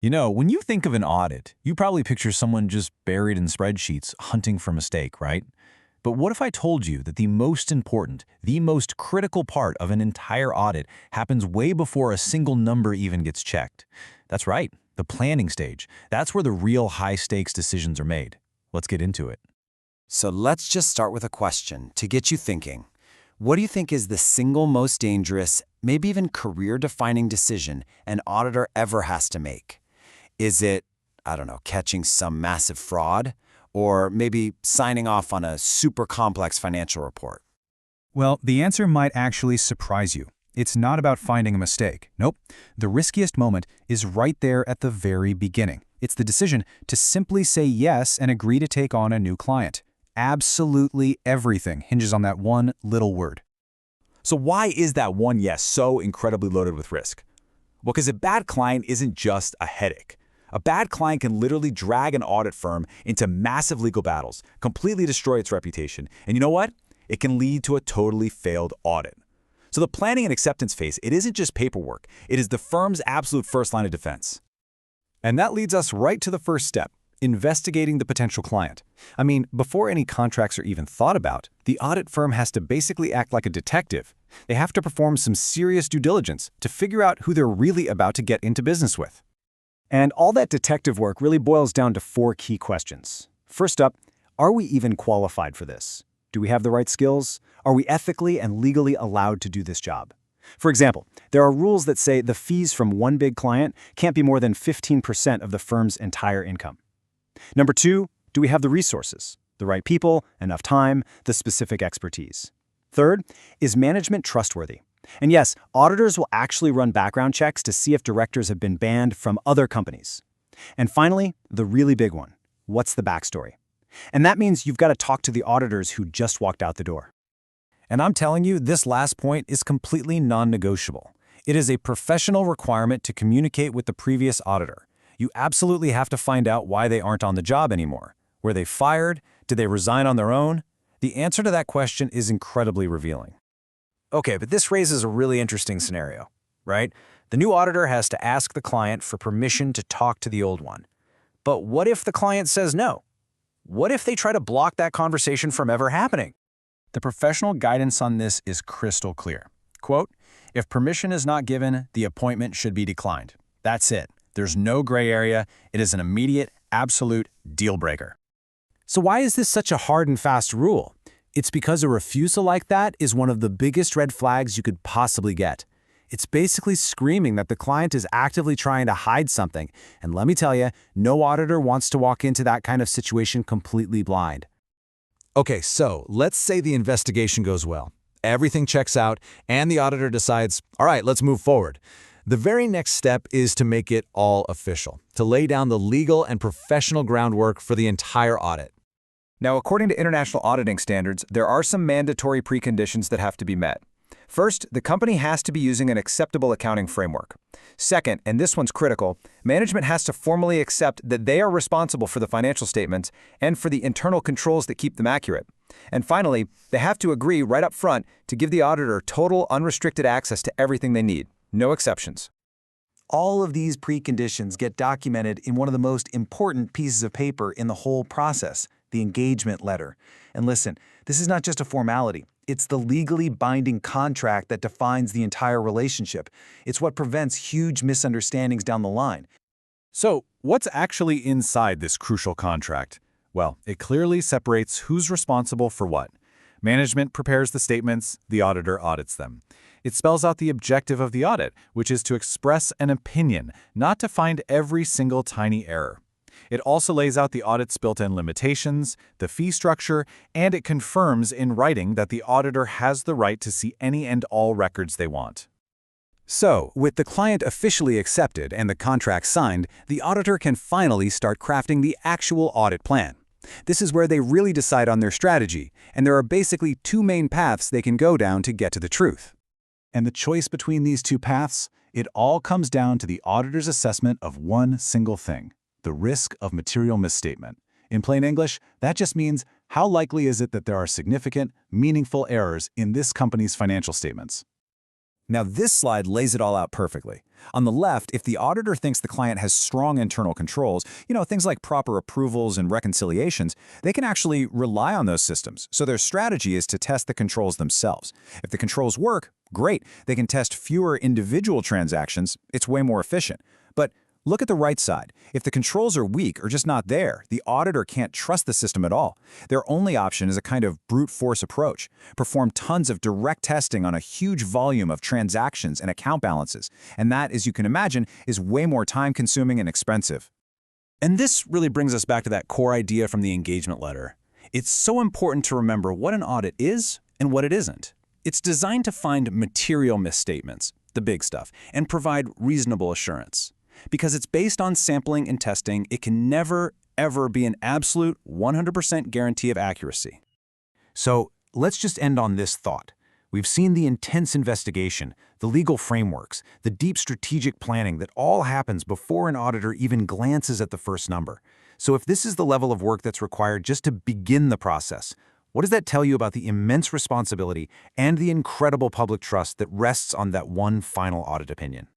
You know, when you think of an audit, you probably picture someone just buried in spreadsheets hunting for mistake, right? But what if I told you that the most important, the most critical part of an entire audit happens way before a single number even gets checked? That's right, the planning stage. That's where the real high-stakes decisions are made. Let's get into it. So let's just start with a question to get you thinking. What do you think is the single most dangerous, maybe even career-defining decision an auditor ever has to make? Is it, I don't know, catching some massive fraud? Or maybe signing off on a super complex financial report? Well, the answer might actually surprise you. It's not about finding a mistake. Nope. The riskiest moment is right there at the very beginning. It's the decision to simply say yes and agree to take on a new client. Absolutely everything hinges on that one little word. So why is that one yes so incredibly loaded with risk? Well, because a bad client isn't just a headache. A bad client can literally drag an audit firm into massive legal battles, completely destroy its reputation, and you know what? It can lead to a totally failed audit. So the planning and acceptance phase, it isn't just paperwork. It is the firm's absolute first line of defense. And that leads us right to the first step, investigating the potential client. I mean, before any contracts are even thought about, the audit firm has to basically act like a detective. They have to perform some serious due diligence to figure out who they're really about to get into business with. And all that detective work really boils down to 4 key questions. First up, are we even qualified for this? Do we have the right skills? Are we ethically and legally allowed to do this job? For example, there are rules that say the fees from one big client can't be more than 15% of the firm's entire income. Number 2, do we have the resources? The right people, enough time, the specific expertise? Third, is management trustworthy? And yes, auditors will actually run background checks to see if directors have been banned from other companies. And finally, the really big one, what's the backstory? And that means you've got to talk to the auditors who just walked out the door. And I'm telling you, this last point is completely non-negotiable. It is a professional requirement to communicate with the previous auditor. You absolutely have to find out why they aren't on the job anymore. Were they fired? Did they resign on their own? The answer to that question is incredibly revealing. Okay, but this raises a really interesting scenario, right? The new auditor has to ask the client for permission to talk to the old one. But what if the client says no? What if they try to block that conversation from ever happening? The professional guidance on this is crystal clear. Quote, if permission is not given, the appointment should be declined. That's it. There's no gray area. It is an immediate, absolute deal breaker. So why is this such a hard and fast rule? It's because a refusal like that is one of the biggest red flags you could possibly get. It's basically screaming that the client is actively trying to hide something. And let me tell you, no auditor wants to walk into that kind of situation completely blind. Okay, so let's say the investigation goes well. Everything checks out, and the auditor decides, all right, let's move forward. The very next step is to make it all official, to lay down the legal and professional groundwork for the entire audit. Now, according to international auditing standards, there are some mandatory preconditions that have to be met. First, the company has to be using an acceptable accounting framework. Second, and this one's critical, management has to formally accept that they are responsible for the financial statements and for the internal controls that keep them accurate. And finally, they have to agree right up front to give the auditor total unrestricted access to everything they need, no exceptions. All of these preconditions get documented in one of the most important pieces of paper in the whole process, the engagement letter. And listen, this is not just a formality. It's the legally binding contract that defines the entire relationship. It's what prevents huge misunderstandings down the line. So, what's actually inside this crucial contract? Well, it clearly separates who's responsible for what. Management prepares the statements, the auditor audits them. It spells out the objective of the audit, which is to express an opinion, not to find every single tiny error. It also lays out the audit's built-in limitations, the fee structure, and it confirms in writing that the auditor has the right to see any and all records they want. So, with the client officially accepted and the contract signed, the auditor can finally start crafting the actual audit plan. This is where they really decide on their strategy, and there are basically 2 main paths they can go down to get to the truth. And the choice between these 2 paths, it all comes down to the auditor's assessment of one single thing: the risk of material misstatement. In plain English, that just means how likely is it that there are significant, meaningful errors in this company's financial statements. Now, this slide lays it all out perfectly. On the left, if the auditor thinks the client has strong internal controls, things like proper approvals and reconciliations, they can actually rely on those systems. So their strategy is to test the controls themselves. If the controls work, great. They can test fewer individual transactions. It's way more efficient. But look at the right side. If the controls are weak or just not there, the auditor can't trust the system at all. Their only option is a kind of brute force approach. Perform tons of direct testing on a huge volume of transactions and account balances. And that, as you can imagine, is way more time-consuming and expensive. And this really brings us back to that core idea from the engagement letter. It's so important to remember what an audit is and what it isn't. It's designed to find material misstatements, the big stuff, and provide reasonable assurance. Because it's based on sampling and testing, it can never, ever be an absolute 100% guarantee of accuracy. So let's just end on this thought. We've seen the intense investigation, the legal frameworks, the deep strategic planning that all happens before an auditor even glances at the first number. So if this is the level of work that's required just to begin the process, what does that tell you about the immense responsibility and the incredible public trust that rests on that one final audit opinion?